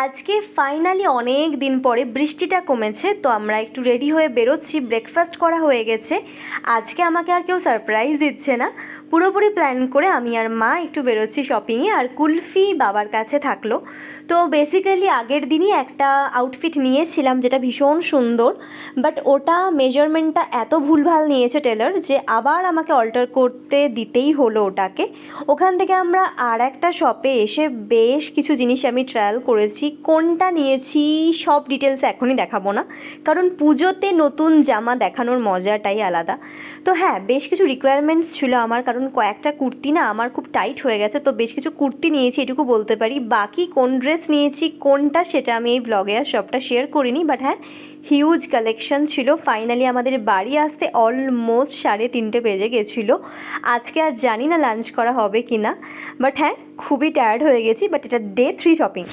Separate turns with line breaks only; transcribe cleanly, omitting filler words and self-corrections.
আজকে ফাইনালি অনেক দিন পরে বৃষ্টিটা কমেছে, তো আমরা একটু রেডি হয়ে বেরোচ্ছি। ব্রেকফাস্ট করা হয়ে গেছে। আজকে আমাকে আর কেউ সারপ্রাইজ দিচ্ছে না, পুরোপুরি প্ল্যান করে আমি আর মা একটু বেরোচ্ছি শপিংয়ে। আর কুলফি বাবার কাছে থাকলো। তো বেসিক্যালি আগের দিনই একটা আউটফিট নিয়েছিলাম যেটা ভীষণ সুন্দর, বাট ওটা মেজারমেন্টটা এত ভুলভাল নিয়েছে টেলার যে আবার আমাকে অল্টার করতে দিতেই হলো ওটাকে। ওখান থেকে আমরা আর একটা শপে এসে বেশ কিছু জিনিস আমি ট্রায়াল করেছি। কোনটা নিয়েছি সব ডিটেলস এখনই দেখাবো না, কারণ পুজোতে নতুন জামা দেখানোর মজাটাই আলাদা। তো হ্যাঁ, বেশ কিছু রিকোয়ারমেন্টস ছিল আমার, কারণ কয়েকটা কুর্তি না আমার খুব টাইট হয়ে গেছে, তো বেশ কিছু কুর্তি নিয়েছি এটুকু বলতে পারি। বাকি কোন ড্রেস নিয়েছি কোনটা সেটা আমি এই ব্লগে আর সবটা শেয়ার করিনি, বাট হ্যাঁ, হিউজ কালেকশন ছিল। ফাইনালি আমাদের বাড়ি আসতে অলমোস্ট 3:30 বেজে গেছিলো। আজকে আর জানি না লাঞ্চ করা হবে কি না, বাট হ্যাঁ, খুবই টায়ার্ড হয়ে গেছি। বাট এটা ডে 3 শপিং।